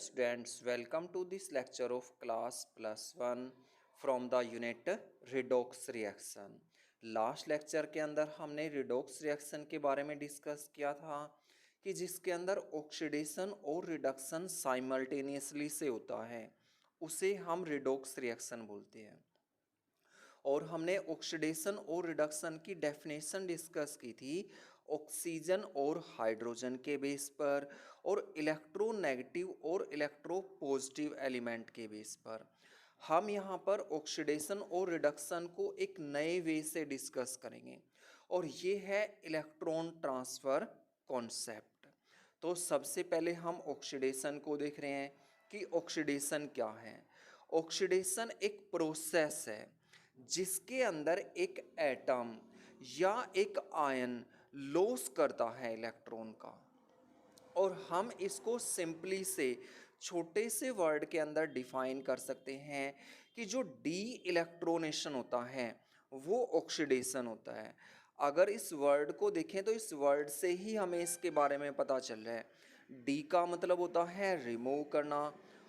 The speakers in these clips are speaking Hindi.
Students, welcome to this lecture of class plus one from the unit redox reaction. Last lecture के अंदर हमने रिडॉक्स रिएक्शन के बारे में डिस्कस किया था कि जिसके अंदर ऑक्सीडेशन और रिडक्शन साइमल्टेनियसली से होता है उसे हम रिडॉक्स रिएक्शन बोलते हैं। और हमने ऑक्सीडेशन और रिडक्शन की डेफिनेशन डिस्कस की थी ऑक्सीजन और हाइड्रोजन के बेस पर और इलेक्ट्रोनेगेटिव और इलेक्ट्रोपॉजिटिव एलिमेंट के बेस पर। हम यहाँ पर ऑक्सीडेशन और रिडक्शन को एक नए वे से डिस्कस करेंगे और ये है इलेक्ट्रॉन ट्रांसफ़र कॉन्सेप्ट। तो सबसे पहले हम ऑक्सीडेशन को देख रहे हैं कि ऑक्सीडेशन क्या है। ऑक्सीडेशन एक प्रोसेस है जिसके अंदर एक एटम या एक आयन लॉस करता है इलेक्ट्रॉन का, और हम इसको सिंपली से छोटे से वर्ड के अंदर डिफाइन कर सकते हैं कि जो डी इलेक्ट्रोनेशन होता है वो ऑक्सीडेशन होता है। अगर इस वर्ड को देखें तो इस वर्ड से ही हमें इसके बारे में पता चल रहा है। डी का मतलब होता है रिमूव करना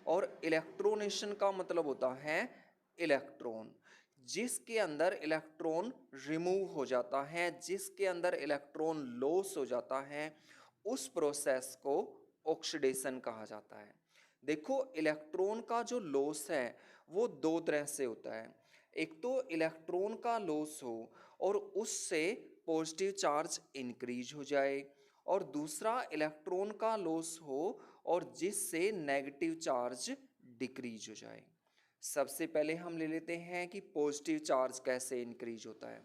और इलेक्ट्रोनेशन का मतलब होता है इलेक्ट्रॉन। जिसके अंदर इलेक्ट्रॉन रिमूव हो जाता है, जिसके अंदर इलेक्ट्रॉन लॉस हो जाता है, उस प्रोसेस को ऑक्सीडेशन कहा जाता है। देखो, इलेक्ट्रॉन का जो लॉस है वो दो तरह से होता है। एक तो इलेक्ट्रॉन का लॉस हो और उससे पॉजिटिव चार्ज इंक्रीज हो जाए, और दूसरा इलेक्ट्रॉन का लॉस हो और जिससे नेगेटिव चार्ज डिक्रीज हो जाए। सबसे पहले हम ले लेते हैं कि पॉजिटिव चार्ज कैसे इंक्रीज होता है।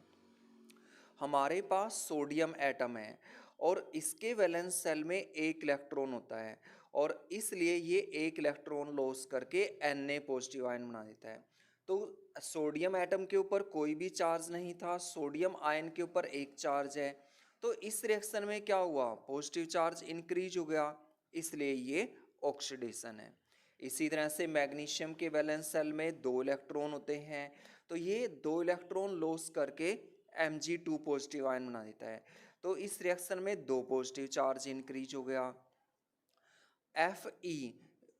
हमारे पास सोडियम एटम है और इसके वैलेंस सेल में एक इलेक्ट्रॉन होता है, और इसलिए ये एक इलेक्ट्रॉन लॉस करके Na पॉजिटिव आयन बना देता है। तो सोडियम एटम के ऊपर कोई भी चार्ज नहीं था, सोडियम आयन के ऊपर एक चार्ज है। तो इस रिएक्शन में क्या हुआ, पॉजिटिव चार्ज इंक्रीज हो गया, इसलिए ये ऑक्सीडेशन है। इसी तरह से मैग्नीशियम के वैलेंस सेल में दो इलेक्ट्रॉन होते हैं, तो ये दो इलेक्ट्रॉन लॉस करके Mg2 पॉजिटिव आयन बना देता है। तो इस रिएक्शन में दो पॉजिटिव चार्ज इंक्रीज हो गया। Fe,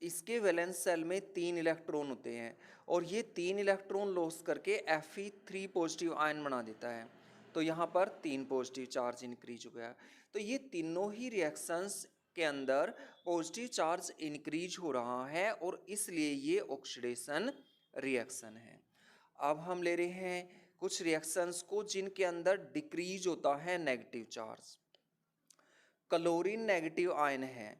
इसके वैलेंस सेल में तीन इलेक्ट्रॉन होते हैं और ये तीन इलेक्ट्रॉन लॉस करके Fe3 पॉजिटिव आयन बना देता है। तो यहाँ पर तीन पॉजिटिव चार्ज इंक्रीज हो गया। तो ये तीनों ही रिएक्शंस के अंदर पॉजिटिव चार्ज इंक्रीज हो रहा है और इसलिए ये ऑक्सीडेशन रिएक्शन है। अब हम ले रहे हैं कुछ रिएक्शंस को जिनके अंदर डिक्रीज होता है negative charge. Chlorine negative ion है,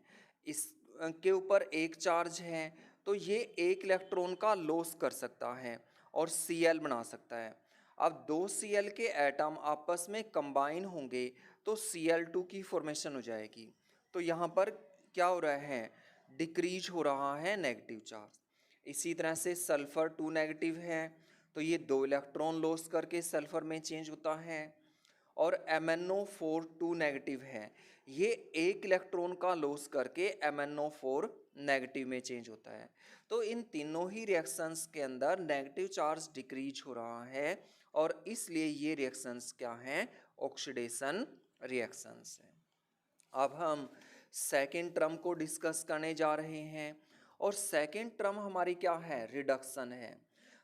इसके ऊपर एक चार्ज है, तो ये एक इलेक्ट्रॉन का लॉस कर सकता है और Cl बना सकता है। अब दो Cl के एटम आपस में कंबाइन होंगे तो Cl2 की फॉर्मेशन हो जाएगी। तो यहाँ पर क्या हो रहा है, डिक्रीज हो रहा है नेगेटिव चार्ज। इसी तरह से सल्फर 2 नेगेटिव है, तो ये दो इलेक्ट्रॉन लॉस करके सल्फर में चेंज होता है। और MnO4 2 नेगेटिव है, ये एक इलेक्ट्रॉन का लॉस करके MnO4 नेगेटिव में चेंज होता है। तो इन तीनों ही रिएक्शंस के अंदर नेगेटिव चार्ज डिक्रीज हो रहा है और इसलिए ये रिएक्शंस क्या हैं, ऑक्सीडेशन रिएक्शंस हैं। अब हम सेकेंड टर्म को डिस्कस करने जा रहे हैं और सेकेंड टर्म हमारी क्या है, रिडक्शन है।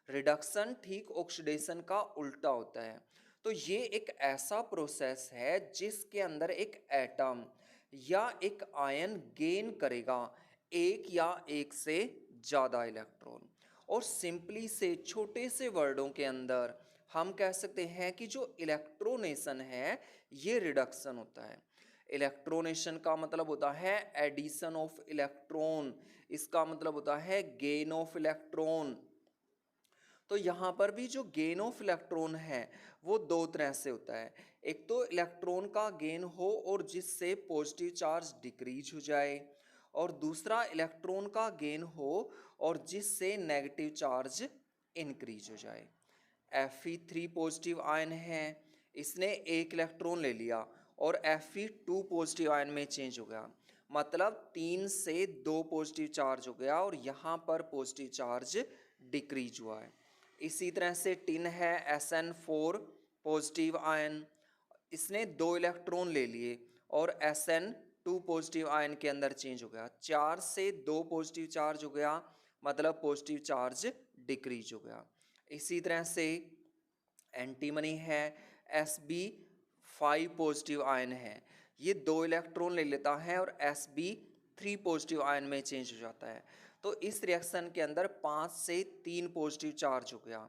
रिडक्शन ठीक ऑक्सीडेशन का उल्टा होता है। तो ये एक ऐसा प्रोसेस है जिसके अंदर एक एटम या एक आयन गेन करेगा एक या एक से ज़्यादा इलेक्ट्रॉन, और सिंपली से छोटे से वर्डों के अंदर हम कह सकते हैं कि जो इलेक्ट्रोनेशन है ये रिडक्शन होता है। इलेक्ट्रोनेशन का मतलब होता है एडिशन ऑफ इलेक्ट्रॉन, इसका मतलब होता है गेन ऑफ इलेक्ट्रॉन। तो यहाँ पर भी जो गेन ऑफ इलेक्ट्रॉन है वो दो तरह से होता है। एक तो इलेक्ट्रॉन का गेन हो और जिससे पॉजिटिव चार्ज डिक्रीज हो जाए, और दूसरा इलेक्ट्रॉन का गेन हो और जिससे नेगेटिव चार्ज इंक्रीज हो जाए। Fe3 पॉजिटिव आयन है, इसने एक इलेक्ट्रॉन ले लिया और Fe2 पॉजिटिव आयन में चेंज हो गया, मतलब 3 से 2 पॉजिटिव चार्ज हो गया और यहाँ पर पॉजिटिव चार्ज डिक्रीज हुआ है। इसी तरह से टिन है Sn4 पॉजिटिव आयन, इसने दो इलेक्ट्रॉन ले लिए और Sn 2 पॉजिटिव आयन के अंदर चेंज हो गया, 4 से 2 पॉजिटिव चार्ज हो गया, मतलब पॉजिटिव चार्ज डिक्रीज हो गया। इसी तरह से एंटीमनी है, Sb 5 पॉजिटिव आयन है, ये 2 इलेक्ट्रॉन ले लेता है और Sb 3 पॉजिटिव आयन में चेंज हो जाता है। तो इस रिएक्शन के अंदर 5 से 3 पॉजिटिव चार्ज हो गया,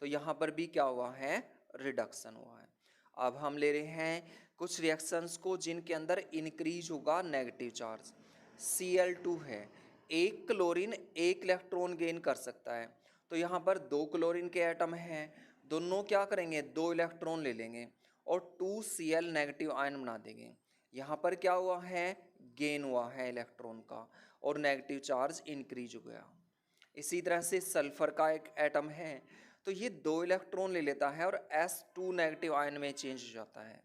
तो यहाँ पर भी क्या हुआ है, रिडक्शन हुआ है। अब हम ले रहे हैं कुछ रिएक्शंस को जिनके अंदर इंक्रीज होगा नेगेटिव चार्ज। Cl2 है, एक क्लोरीन एक इलेक्ट्रॉन गेन कर सकता है, तो यहाँ पर 2 क्लोरीन के एटम हैं, दोनों क्या करेंगे, 2 इलेक्ट्रॉन ले लेंगे और 2Cl नेगेटिव आयन बना देंगे। यहाँ पर क्या हुआ है, गेन हुआ है इलेक्ट्रॉन का और नेगेटिव चार्ज इंक्रीज हो गया। इसी तरह से सल्फर का एक एटम है, तो ये 2 इलेक्ट्रॉन ले लेता है और S2 नेगेटिव आयन में चेंज हो जाता है।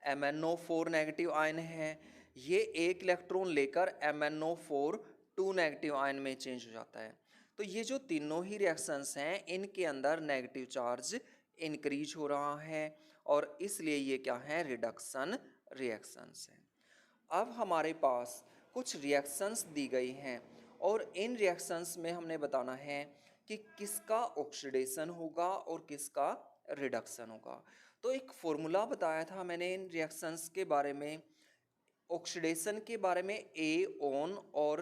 MnO4 नेगेटिव आयन है, ये एक इलेक्ट्रॉन लेकर MnO4 2 नेगेटिव आयन में चेंज हो जाता है। तो ये जो तीनों ही रिएक्शंस हैं, इनके अंदर नेगेटिव चार्ज इंक्रीज हो रहा है और इसलिए ये क्या है, रिडक्शन रिएक्शंस हैं। अब हमारे पास कुछ रिएक्शंस दी गई हैं और इन रिएक्शंस में हमने बताना है कि किसका ऑक्सीडेशन होगा और किसका रिडक्शन होगा। तो एक फॉर्मूला बताया था मैंने इन रिएक्शंस के बारे में, ऑक्सीडेशन के बारे में AON और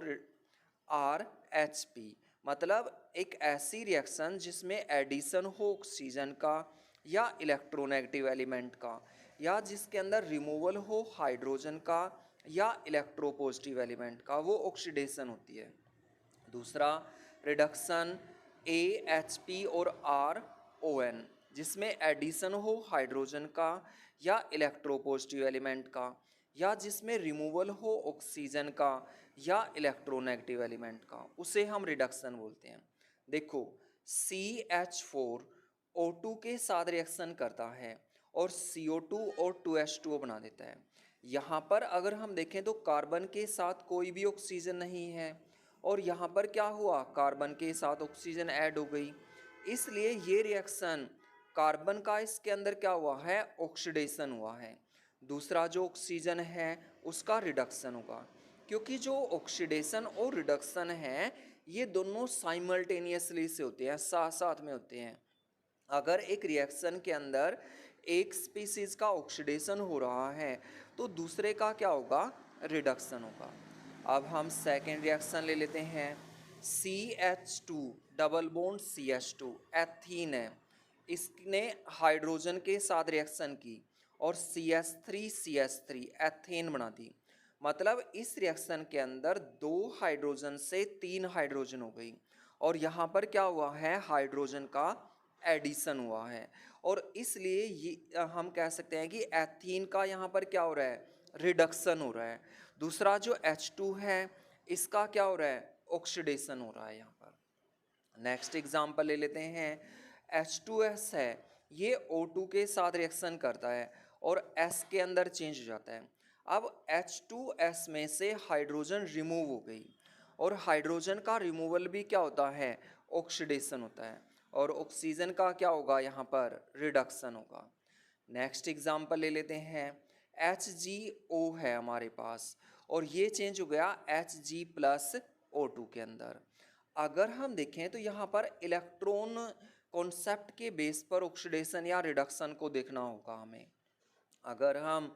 RH, मतलब एक ऐसी रिएक्शन जिसमें एडिशन हो ऑक्सीजन का या इलेक्ट्रोनेगेटिव एलिमेंट का, या जिसके अंदर रिमूवल हो हाइड्रोजन का या इलेक्ट्रोपॉजिटिव एलिमेंट का, वो ऑक्सीडेशन होती है। दूसरा रिडक्शन AHP और RON, जिसमें एडिशन हो हाइड्रोजन का या इलेक्ट्रोपॉजिटिव एलिमेंट का, या जिसमें रिमूवल हो ऑक्सीजन का या इलेक्ट्रोनेगेटिव एलिमेंट का, उसे हम रिडक्शन बोलते हैं। देखो CH4 O2 के साथ रिएक्शन करता है और CO2 और 2H2O बना देता है। यहाँ पर अगर हम देखें तो कार्बन के साथ कोई भी ऑक्सीजन नहीं है और यहाँ पर क्या हुआ, कार्बन के साथ ऑक्सीजन ऐड हो गई, इसलिए ये रिएक्शन कार्बन का इसके अंदर क्या हुआ है, ऑक्सीडेशन हुआ है। दूसरा जो ऑक्सीजन है उसका रिडक्शन होगा, क्योंकि जो ऑक्सीडेशन और रिडक्शन है ये दोनों साइमल्टेनियसली से होते हैं, साथ साथ में होते हैं। अगर एक रिएक्शन के अंदर एक स्पीसीज का ऑक्सीडेशन हो रहा है तो दूसरे का क्या होगा, रिडक्शन होगा। अब हम सेकेंड रिएक्शन ले लेते हैं, CH2 double bond CH2 ethene है, इसने हाइड्रोजन के साथ रिएक्शन की और CH3 एथेन बना दी, मतलब इस रिएक्शन के अंदर 2 हाइड्रोजन से 3 हाइड्रोजन हो गई और यहाँ पर क्या हुआ है, हाइड्रोजन का एडिशन हुआ है और इसलिए ये हम कह सकते हैं कि एथीन का यहाँ पर क्या हो रहा है, रिडक्शन हो रहा है। दूसरा जो H2 है इसका क्या हो रहा है, ऑक्सीडेशन हो रहा है यहाँ पर। नेक्स्ट एग्जांपल ले लेते हैं, H2S है, ये O2 के साथ रिएक्शन करता है और S के अंदर चेंज हो जाता है। अब H2S में से हाइड्रोजन रिमूव हो गई और हाइड्रोजन का रिमूवल भी क्या होता है, ऑक्सीडेशन होता है और ऑक्सीजन का क्या होगा, यहाँ पर रिडक्शन होगा। नेक्स्ट एग्जांपल ले लेते हैं, HgO है हमारे पास और ये चेंज हो गया Hg+O2 के अंदर। अगर हम देखें तो यहाँ पर इलेक्ट्रॉन कॉन्सेप्ट के बेस पर ऑक्सीडेशन या रिडक्शन को देखना होगा हमें। अगर हम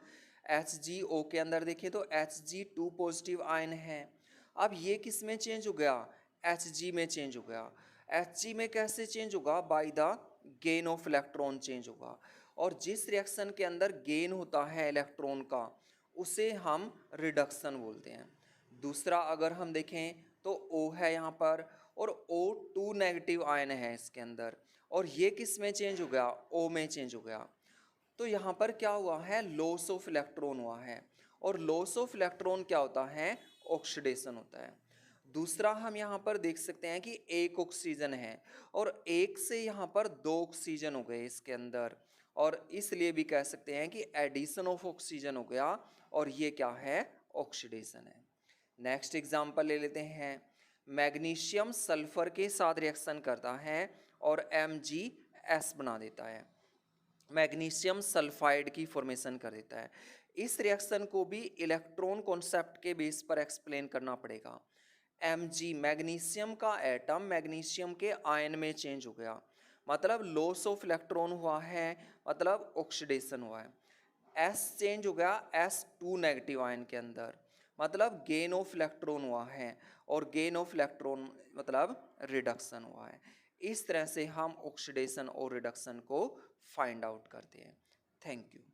HgO के अंदर देखें तो Hg2 पॉजिटिव आयन है, अब ये किस में चेंज हो गया, Hg में चेंज हो गया। Hg में कैसे चेंज होगा, by the gain of electron change होगा और जिस रिएक्शन के अंदर गेन होता है इलेक्ट्रॉन का उसे हम रिडक्शन बोलते हैं। दूसरा अगर हम देखें तो O है यहाँ पर और O2 नेगेटिव आयन है इसके अंदर और ये किस में चेंज हो गया, O में चेंज हो गया। तो यहाँ पर क्या हुआ है, लॉस ऑफ इलेक्ट्रॉन हुआ है और लॉस ऑफ इलेक्ट्रॉन क्या होता है, ऑक्सीडेशन होता है। दूसरा हम यहाँ पर देख सकते हैं कि एक ऑक्सीजन है और एक से यहाँ पर 2 ऑक्सीजन हो गए इसके अंदर और इसलिए भी कह सकते हैं कि एडिशन ऑफ ऑक्सीजन हो गया और ये क्या है, ऑक्सीडेशन है। नेक्स्ट एग्जांपल ले लेते हैं, मैग्नीशियम सल्फर के साथ रिएक्शन करता है और MgS बना देता है, मैग्नीशियम सल्फाइड की फॉर्मेशन कर देता है। इस रिएक्शन को भी इलेक्ट्रॉन कॉन्सेप्ट के बेस पर एक्सप्लेन करना पड़ेगा। Mg मैग्नीशियम का एटम मैग्नीशियम के आयन में चेंज हो गया, मतलब लॉस ऑफ इलेक्ट्रॉन हुआ है, मतलब ऑक्सीडेशन हुआ है। S चेंज हो गया S2 नेगेटिव आयन के अंदर, मतलब गेन ऑफ इलेक्ट्रॉन हुआ है, और गेन ऑफ इलेक्ट्रॉन मतलब रिडक्शन हुआ है। इस तरह से हम ऑक्सीडेशन और रिडक्शन को फाइंड आउट करते हैं। Thank you.